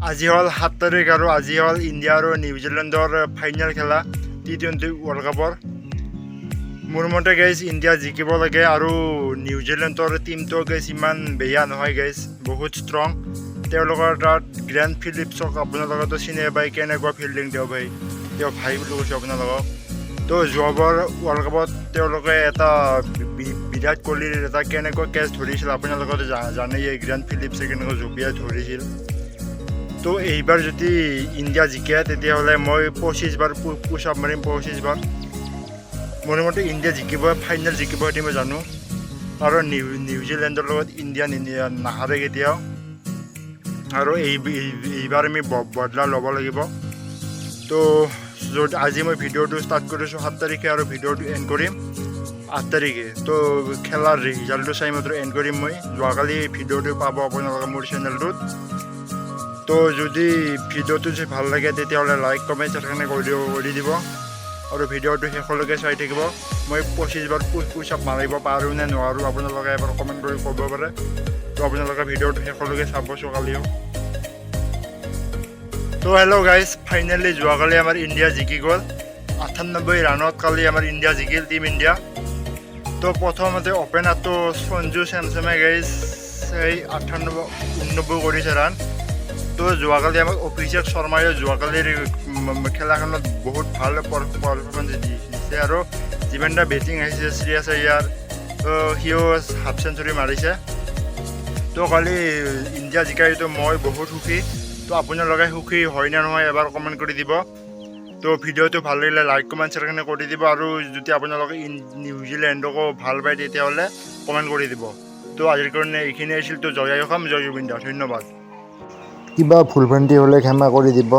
আজি হ'ল 7 তাৰিখ আৰু আজি হ'ল ইণ্ডিয়া আৰু নিউজিলেণ্ডৰ ফাইনেল খেলা T20 ৱৰ্ল্ড কাপৰ। মোৰ মতে গাইজ ইণ্ডিয়া জিকিব লাগে আৰু নিউজিলেণ্ডৰ টীমটো গাইজ ইমান বেয়া নহয় গাইজ, বহুত ষ্ট্ৰং। তেওঁলোকৰ তাত গ্ৰেণ্ড ফিলিপছক আপোনালোকেতো চিনি পাই, কেনেকুৱা ফিল্ডিং তেওঁ ভাই বুলি কৈছোঁ আপোনালোকক। তো যোৱাবাৰ ৱৰ্ল্ড কাপত তেওঁলোকে এটা বিৰাট কোহলিৰ এটা কেনেকুৱা কেচ ধৰিছিল আপোনালোকেতো জানেই, গ্ৰেণ্ড ফিলিপছে কেনেকৈ জঁপিয়াই ধৰিছিল। তো এইবাৰ যদি ইণ্ডিয়া জিকে তেতিয়াহ'লে মই 25 বাৰ পুছ আপ মাৰিম, 25 বাৰ। মোৰ মতে ইণ্ডিয়া জিকিব, ফাইনেল জিকিব সেইটো মই জানো। আৰু নিউজিলেণ্ডৰ লগত ইণ্ডিয়া নাহাৰে কেতিয়াও। আৰু এইবাৰ আমি বদলা ল'ব লাগিব। তো আজি মই ভিডিঅ'টো ষ্টাৰ্ট কৰিছোঁ 7 তাৰিখে আৰু ভিডিঅ'টো এণ্ড কৰিম 8 তাৰিখে। তো খেলাৰ ৰিজাল্টটো চাই মাত্ৰ এণ্ড কৰিম মই। যোৱাকালি ভিডিঅ'টো পাব আপোনালোকে মোৰ চেনেলটোত। তো যদি ভিডিঅ'টো যদি ভাল লাগে তেতিয়াহ'লে লাইক কমেণ্ট সেইকাৰণে কৰি দিব আৰু ভিডিঅ'টো শেষলৈকে চাই থাকিব। মই 25 বাৰ পুছ আপ মাৰিব পাৰোঁ নে নোৱাৰোঁ আপোনালোকে এবাৰ কমেণ্ট কৰি ক'ব পাৰে। তো আপোনালোকে ভিডিঅ'টো শেষলৈকে চাব কালিও। তো হেল্ল' গাইজ, ফাইনেলি যোৱাকালি আমাৰ ইণ্ডিয়া জিকি গ'ল 98 ৰানত। কালি আমাৰ ইণ্ডিয়া জিকিল, টিম ইণ্ডিয়া। তো প্ৰথমতে অপেনাৰটো সঞ্জু চেমচমে গাইজ এই 89 কৰিছে ৰান। তো যোৱাকালি আমাক অভিষেক শৰ্মায়ো যোৱাকালিৰ খেলাখনত বহুত ভাল পাৰফৰ্মেঞ্চ দিছে আৰু যিমানটা বেটিং আহিছে শ্ৰেয়াছ আয়াৰ, তো সিও হাফ চেঞ্চুৰী মাৰিছে। তো কালি ইণ্ডিয়া জিকাইতো মই বহুত সুখী। তো আপোনালোকে সুখী হয় নে নহয় এবাৰ কমেণ্ট কৰি দিব। তো ভিডিঅ'টো ভাল লাগিলে লাইক কমেণ্ট শ্বেয়াৰ কৰি দিব আৰু যদি আপোনালোকে নিউজিলেণ্ডকো ভাল পায় তেতিয়াহ'লে কমেণ্ট কৰি দিব। তো আজিৰ কাৰণে এইখিনি আছিল। তো জয় আই অসম, জয় জুবিন দা, ধন্যবাদ। কিবা ভুল ভ্ৰান্তি হ'লে ক্ষমা কৰি দিব।